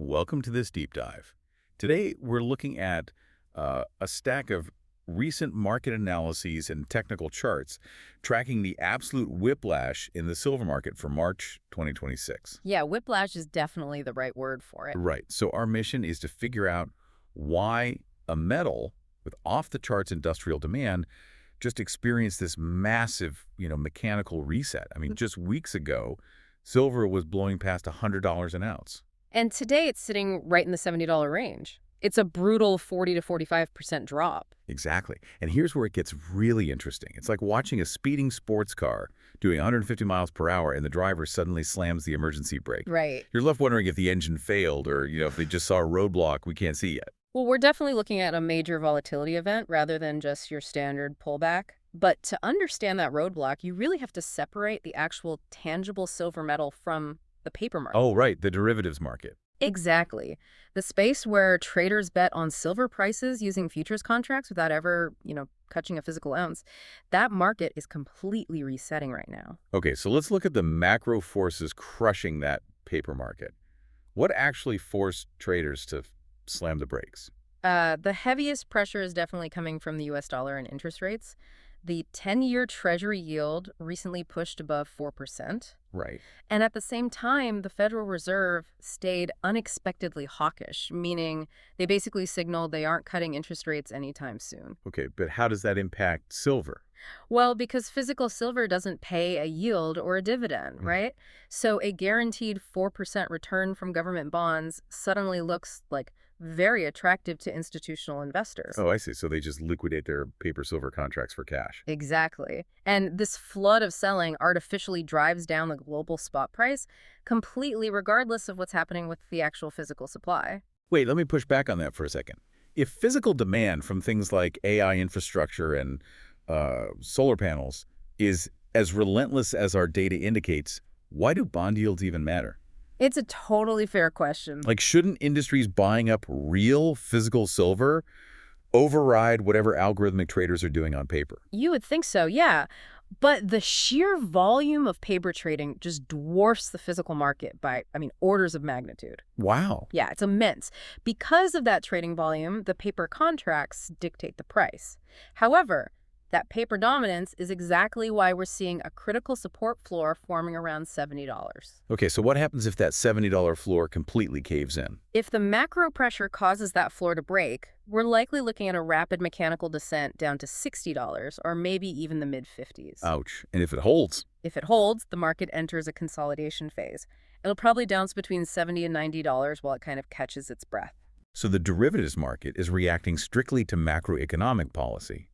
Welcome to this deep dive. Today, we're looking at a stack of recent market analyses and technical charts tracking the absolute whiplash in the silver market for March 2026. Yeah, whiplash is definitely the right word for it. Right. So our mission is to figure out why a metal with off-the-charts industrial demand just experienced this massive, mechanical reset. I mean, just weeks ago, silver was blowing past $100 an ounce. And today it's sitting right in the $70 range. It's a brutal 40 to 45% drop. Exactly. And here's where it gets really interesting. It's like watching a speeding sports car doing 150 miles per hour and the driver suddenly slams the emergency brake. Right. You're left wondering if the engine failed or, if they just saw a roadblock we can't see yet. Well, we're definitely looking at a major volatility event rather than just your standard pullback. But to understand that roadblock, you really have to separate the actual tangible silver metal from the paper market. Oh, right. The derivatives market. Exactly. The space where traders bet on silver prices using futures contracts without ever, catching a physical ounce, that market is completely resetting right now. Okay, so let's look at the macro forces crushing that paper market. What actually forced traders to slam the brakes? The heaviest pressure is definitely coming from the US dollar and interest rates. The 10-year Treasury yield recently pushed above 4%. Right. And at the same time, the Federal Reserve stayed unexpectedly hawkish, meaning they basically signaled they aren't cutting interest rates anytime soon. Okay, but how does that impact silver? Well, because physical silver doesn't pay a yield or a dividend, right? So a guaranteed 4% return from government bonds suddenly looks like very attractive to institutional investors. Oh, I see. So they just liquidate their paper silver contracts for cash. Exactly. And this flood of selling artificially drives down the global spot price completely regardless of what's happening with the actual physical supply. Wait, let me push back on that for a second. If physical demand from things like AI infrastructure and solar panels is as relentless as our data indicates, why do bond yields even matter? It's a totally fair question. Like, shouldn't industries buying up real physical silver override whatever algorithmic traders are doing on paper? You would think so, yeah. But the sheer volume of paper trading just dwarfs the physical market by, orders of magnitude. Wow. Yeah, it's immense. Because of that trading volume, the paper contracts dictate the price. However, that paper dominance is exactly why we're seeing a critical support floor forming around $70. Okay, so what happens if that $70 floor completely caves in? If the macro pressure causes that floor to break, we're likely looking at a rapid mechanical descent down to $60 or maybe even the mid-50s. Ouch. And if it holds? If it holds, the market enters a consolidation phase. It'll probably bounce between $70 and $90 while it kind of catches its breath. So the derivatives market is reacting strictly to macroeconomic policy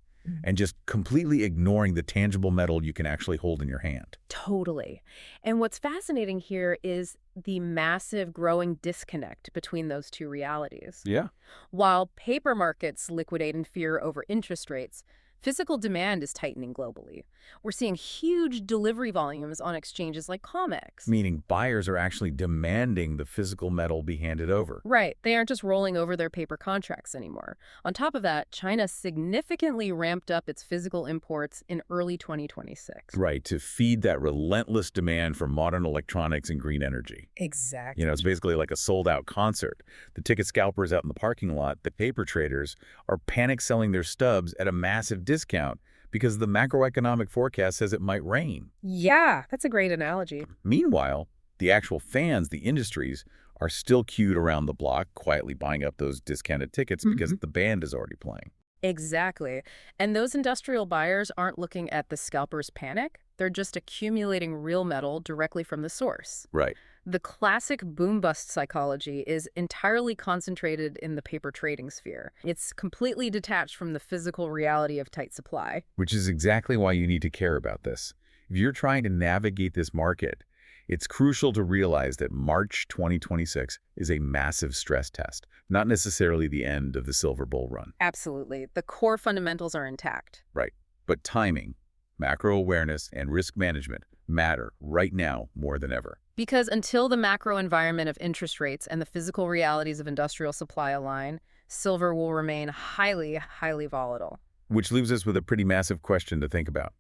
and just completely ignoring the tangible metal you can actually hold in your hand. Totally. And what's fascinating here is the massive growing disconnect between those two realities. Yeah. While paper markets liquidate in fear over interest rates, physical demand is tightening globally. We're seeing huge delivery volumes on exchanges like COMEX. Meaning buyers are actually demanding the physical metal be handed over. Right. They aren't just rolling over their paper contracts anymore. On top of that, China significantly ramped up its physical imports in early 2026. Right, to feed that relentless demand for modern electronics and green energy. Exactly. It's basically like a sold-out concert. The ticket scalpers out in the parking lot, the paper traders, are panic selling their stubs at a massive discount because the macroeconomic forecast says it might rain. Yeah, that's a great analogy. Meanwhile, the actual fans, the industries, are still queued around the block, quietly buying up those discounted tickets because the band is already playing. Exactly. And those industrial buyers aren't looking at the scalpers' panic. They're just accumulating real metal directly from the source. Right. The classic boom-bust psychology is entirely concentrated in the paper trading sphere. It's completely detached from the physical reality of tight supply. Which is exactly why you need to care about this. If you're trying to navigate this market, it's crucial to realize that March 2026 is a massive stress test, not necessarily the end of the silver bull run. Absolutely. The core fundamentals are intact. Right. But timing, macro awareness, and risk management matter right now more than ever. Because until the macro environment of interest rates and the physical realities of industrial supply align, silver will remain highly, highly volatile. Which leaves us with a pretty massive question to think about.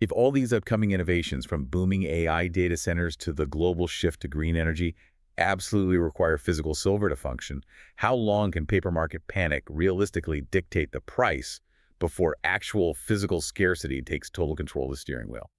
If all these upcoming innovations, from booming AI data centers to the global shift to green energy, absolutely require physical silver to function, how long can paper market panic realistically dictate the price before actual physical scarcity takes total control of the steering wheel?